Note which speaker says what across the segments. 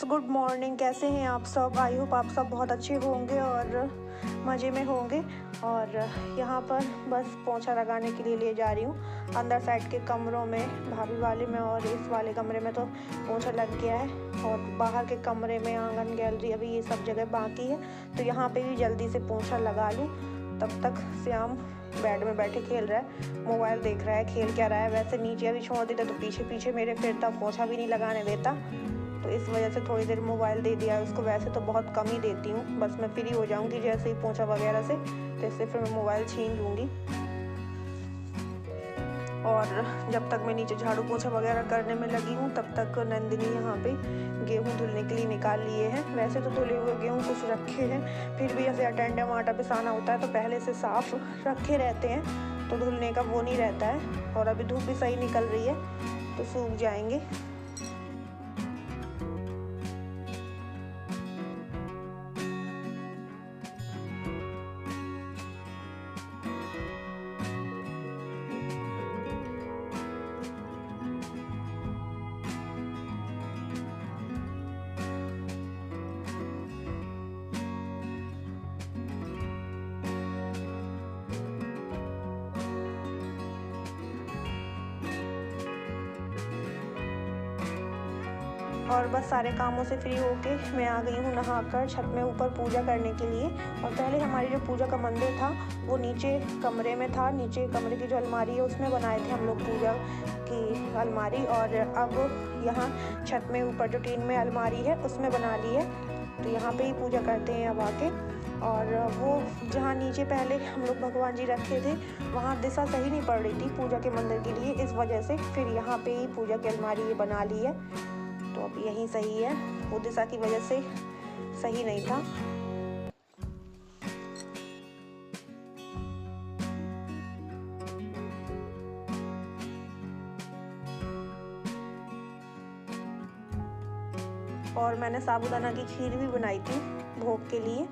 Speaker 1: Good morning. कैसे हैं आप सब? आई होप आप सब बहुत अच्छे होंगे और मज़े में होंगे। और यहाँ पर बस पोंछा लगाने के लिए ले जा रही हूँ अंदर साइड के कमरों में, भाभी वाले में और इस वाले कमरे में तो पोंछा लग गया है। और बाहर के कमरे में, आंगन, गैलरी, अभी ये सब जगह बाकी है, तो यहाँ पे भी जल्दी से पोंछा लगा लूँ। तब तक श्याम बेड में बैठे खेल रहा है, मोबाइल देख रहा है, खेल क्या रहा है। वैसे नीचे अभी छोड़ देता तो पीछे पीछे मेरे फिरता, पोंछा भी नहीं लगाने देता, तो इस वजह से थोड़ी देर मोबाइल दे दिया उसको। वैसे तो बहुत कम ही देती हूँ, बस मैं फ्री हो जाऊँगी जैसे ही पोंछा वगैरह से, तो इससे फिर मैं मोबाइल छीन लूँगी। और जब तक मैं नीचे झाड़ू पोछा वगैरह करने में लगी हूँ, तब तक नंदिनी यहाँ पे गेहूँ धुलने के लिए निकाल लिए हैं। वैसे तो धुले हुए गेहूँ कुछ रखे हैं, फिर भी ऐसे अटेंडम आटा पिसाना होता है तो पहले से साफ रखे रहते हैं, तो धुलने का वो नहीं रहता है। और अभी धूप भी सही निकल रही है तो सूख जाएंगे। और बस सारे कामों से फ्री होके मैं आ गई हूँ नहाकर छत में ऊपर पूजा करने के लिए। और पहले हमारी जो पूजा का मंदिर था वो नीचे कमरे में था, नीचे कमरे की जो अलमारी है उसमें बनाए थे हम लोग पूजा की अलमारी। और अब यहाँ छत में ऊपर जो टीन में अलमारी है उसमें बना ली है, तो यहाँ पे ही पूजा करते हैं अब आके। और वो जहाँ नीचे पहले हम लोग भगवान जी रखे थे वहाँ दिशा सही नहीं पड़ रही थी पूजा के मंदिर के लिए, इस वजह से फिर यहाँ पे ही पूजा की अलमारी ये बना ली है, तो अब यही सही है। वो दिशा की वजह से सही नहीं था। और मैंने साबूदाना की खीर भी बनाई थी भोग के लिए।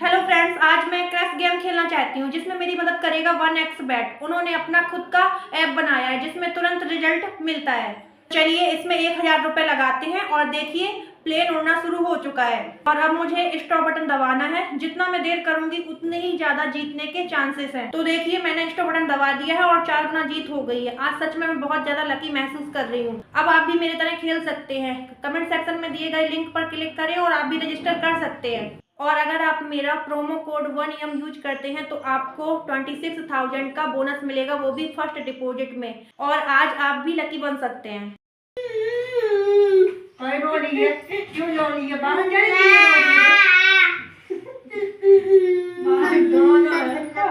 Speaker 2: हेलो फ्रेंड्स, आज मैं क्रैश गेम खेलना चाहती हूँ जिसमें मेरी मदद करेगा 1xbet। उन्होंने अपना खुद का ऐप बनाया है जिसमें तुरंत रिजल्ट मिलता है। चलिए इसमें 1000 रुपये लगाते हैं और देखिए प्लेन उड़ना शुरू हो चुका है। और अब मुझे स्टॉप बटन दबाना है, जितना मैं देर करूंगी उतने ही ज्यादा जीतने के चांसेस हैं। तो देखिए मैंने स्टॉप बटन दबा दिया है और 4 गुना जीत हो गई है। आज सच में मैं बहुत ज्यादा लकी महसूस कर रही हूँ। अब आप भी मेरी तरह खेल सकते हैं। कमेंट सेक्शन में दिए गए लिंक पर क्लिक करें और आप भी रजिस्टर कर सकते हैं। और अगर आप मेरा प्रोमो कोड 1M यूज करते हैं तो आपको 26,000 का बोनस मिलेगा, वो भी फर्स्ट डिपॉजिट में। और आज आप भी लकी बन सकते हैं।
Speaker 3: रो रही है, क्यों रो रही है? बाहर जाएगी। बाहर गाना है इसका।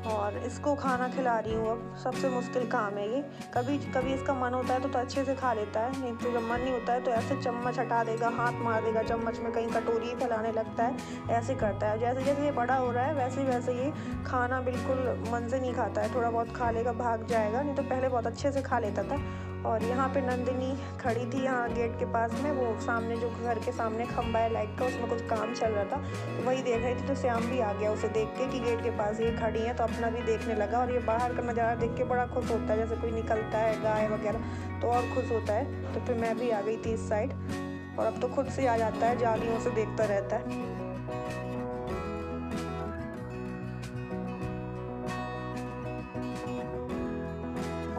Speaker 1: और इसको खाना खिला रही हूँ। अब सबसे मुश्किल काम है ये। कभी कभी इसका मन होता है तो अच्छे से खा लेता है, नहीं तो जब मन नहीं होता है तो ऐसे चम्मच हटा देगा, हाथ मार देगा चम्मच में, कहीं कटोरी फैलाने लगता है, ऐसे करता है। जैसे जैसे ये बड़ा हो रहा है वैसे वैसे ये खाना बिल्कुल मन से नहीं खाता है। थोड़ा बहुत खा लेगा, भाग जाएगा, नहीं तो पहले बहुत अच्छे से खा लेता था। और यहाँ पे नंदिनी खड़ी थी यहाँ गेट के पास में, वो सामने जो घर के सामने खंबा है लाइट का, उसमें कुछ काम चल रहा था तो वही देख रही थी। तो श्याम भी आ गया उसे देख के कि गेट के पास ये खड़ी है, तो अपना भी देखने लगा। और ये बाहर का नज़ारा देख के बड़ा खुश होता है, जैसे कोई निकलता है गाय वगैरह तो और खुश होता है। तो फिर मैं भी आ गई थी इस साइड, और अब तो खुद से आ जाता है, जालियों से देखता रहता है।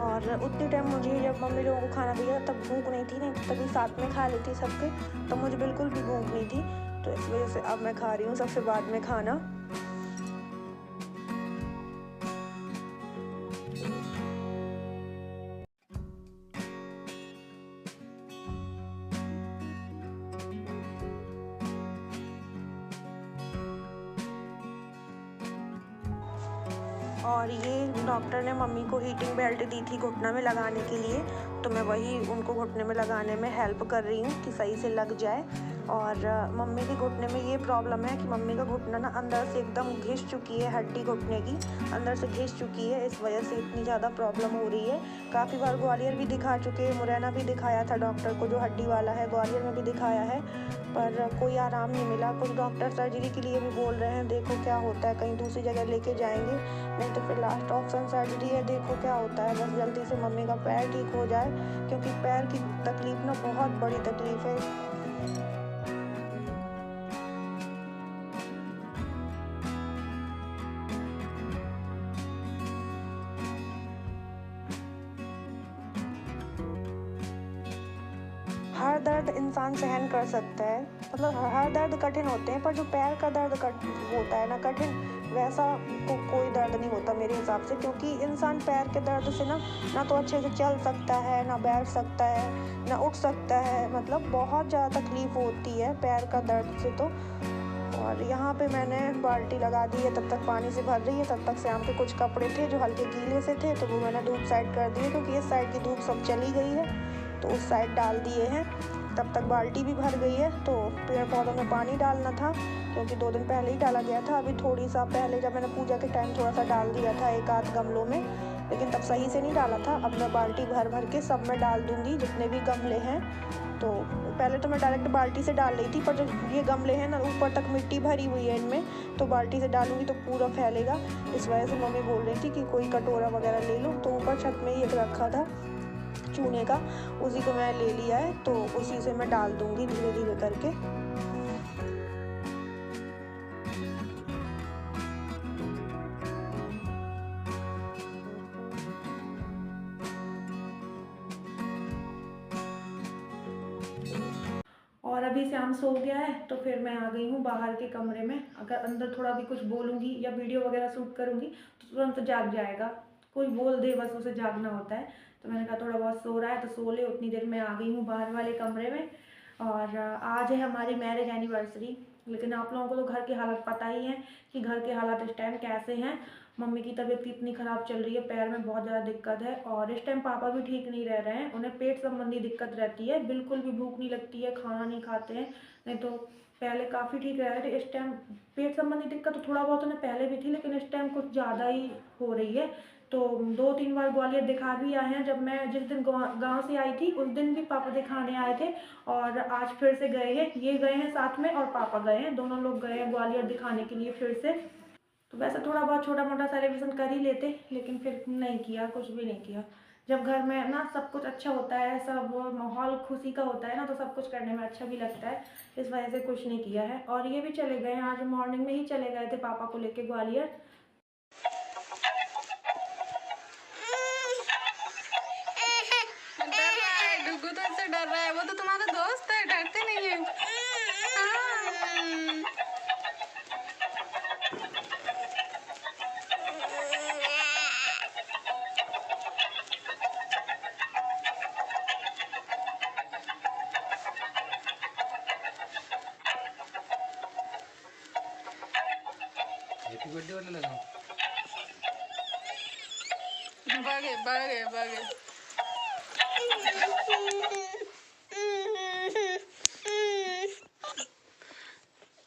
Speaker 1: और उतनी टाइम मुझे जब मम्मी लोगों को खाना दिया तब भूख नहीं थी, नहीं तो तभी साथ में खा लेती सबके, तो मुझे बिल्कुल भी भूख नहीं थी। तो इस वजह से अब मैं खा रही हूँ सबसे बाद में खाना। और ये डॉक्टर ने मम्मी को हीटिंग बेल्ट दी थी घुटना में लगाने के लिए, तो मैं वही उनको घुटने में लगाने में हेल्प कर रही हूँ कि सही से लग जाए। और मम्मी के घुटने में ये प्रॉब्लम है कि मम्मी का घुटना ना अंदर से एकदम घिस चुकी है, हड्डी घुटने की अंदर से घिस चुकी है, इस वजह से इतनी ज़्यादा प्रॉब्लम हो रही है। काफ़ी बार ग्वालियर भी दिखा चुके हैं, मुरैना भी दिखाया था डॉक्टर को जो हड्डी वाला है, ग्वालियर में भी दिखाया है, पर कोई आराम नहीं मिला। कुछ डॉक्टर सर्जरी के लिए भी बोल रहे हैं, देखो क्या होता है, कहीं दूसरी जगह लेके जाएंगे, नहीं तो फिर लास्ट ऑप्शन सर्जरी है, देखो क्या होता है। बस जल्दी से मम्मी का पैर ठीक हो जाए, क्योंकि पैर की तकलीफ ना बहुत बड़ी तकलीफ है। हर दर्द इंसान सहन कर सकता है, मतलब हर दर्द कठिन होते हैं, पर जो पैर का दर्द होता है ना कठिन, वैसा कोई दर्द नहीं होता मेरे हिसाब से। क्योंकि इंसान पैर के दर्द से ना तो अच्छे से चल सकता है, ना बैठ सकता है, ना उठ सकता है, मतलब बहुत ज़्यादा तकलीफ होती है पैर का दर्द से तो। और यहाँ पे मैंने बाल्टी लगा दी है, तब तक पानी से भर रही है। तब तक शाम के कुछ कपड़े थे जो हल्के गीले से थे, तो वो मैंने धूप साइड कर दिए, क्योंकि इस साइड की धूप सब चली गई है, तो उस साइड डाल दिए हैं। तब तक बाल्टी भी भर गई है। तो पेड़ पौधों में पानी डालना था, क्योंकि 2 दिन पहले ही डाला गया था। अभी थोड़ी सा पहले जब मैंने पूजा के टाइम थोड़ा सा डाल दिया था एक आध गमलों में, लेकिन तब सही से नहीं डाला था। अब मैं बाल्टी भर भर के सब में डाल दूँगी जितने भी गमले हैं। तो पहले तो मैं डायरेक्ट बाल्टी से डाल रही थी, पर जो ये गमले हैं ना ऊपर तक मिट्टी भरी हुई है इनमें, तो बाल्टी से डालूंगी तो पूरा फैलेगा। इस वजह से मम्मी बोल रही थी कि कोई कटोरा वगैरह ले लो, तो ऊपर छत में ही एक रखा था चूने का, उसी को मैं ले लिया है, तो उसी से मैं डाल दूंगी धीरे धीरे करके।
Speaker 2: और अभी श्याम सो गया है, तो फिर मैं आ गई हूँ बाहर के कमरे में। अगर अंदर थोड़ा भी कुछ बोलूँगी या वीडियो वगैरह शूट करूँगी तो तुरंत जाग जाएगा, कोई बोल दे बस उसे जागना होता है। तो मैंने कहा थोड़ा बहुत सो रहा है तो सो ले, उतनी देर में आ गई हूँ बाहर वाले कमरे में। और आज है हमारी मैरिज एनिवर्सरी, लेकिन आप लोगों को तो घर की हालत पता ही है कि घर के हालात इस टाइम कैसे हैं। मम्मी की तबीयत कितनी ख़राब चल रही है, पैर में बहुत ज़्यादा दिक्कत है, और इस टाइम पापा भी ठीक नहीं रह रहे हैं, उन्हें पेट संबंधी दिक्कत रहती है, बिल्कुल भी भूख नहीं लगती है, खाना नहीं खाते हैं। नहीं तो पहले काफ़ी ठीक रह रहे थे, इस टाइम पेट संबंधी दिक्कत तो थोड़ा बहुत उन्हें पहले भी थी, लेकिन इस टाइम कुछ ज़्यादा ही हो रही है। तो 2-3 बार ग्वालियर दिखा भी आए हैं। जब मैं जिस दिन गाँव से आई थी उस दिन भी पापा दिखाने आए थे, और आज फिर से गए हैं, ये गए हैं साथ में और पापा गए हैं, दोनों लोग गए हैं ग्वालियर दिखाने के लिए फिर से। तो वैसे थोड़ा बहुत छोटा मोटा सेलिब्रेशन कर ही लेते, लेकिन फिर नहीं किया, कुछ भी नहीं किया। जब घर में ना सब कुछ अच्छा होता है, सब माहौल खुशी का होता है ना, तो सब कुछ करने में अच्छा भी लगता है, इस वजह से कुछ नहीं किया है। और ये भी चले गए हैं, आज मॉर्निंग में ही चले गए थे पापा को लेके ग्वालियर।
Speaker 4: डुगू तो इससे डर रहा है, वो तो तुम्हारा दोस्त है, डरते नहीं है।
Speaker 5: हैप्पी बर्थडे वाला लगाओ।
Speaker 4: भागे भागे भागे।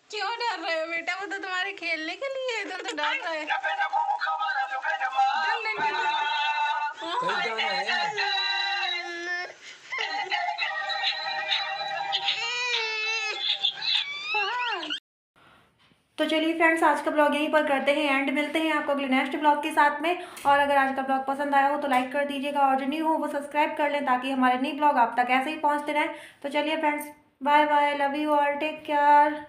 Speaker 4: क्यों डर रहे हो बेटा, वो तो तुम्हारे खेलने के लिए है, तुम तो डर रहे हो।
Speaker 5: कहीं जाना है?
Speaker 2: तो चलिए फ्रेंड्स, आज का ब्लॉग यहीं पर करते हैं एंड, मिलते हैं आपको अगले नेक्स्ट ब्लॉग के साथ में। और अगर आज का ब्लॉग पसंद आया हो तो लाइक कर दीजिएगा, और जो न्यू हो वो सब्सक्राइब कर लें, ताकि हमारे न्यू ब्लॉग आप तक ऐसे ही पहुंचते रहें। तो चलिए friends, bye bye, love you all, take care.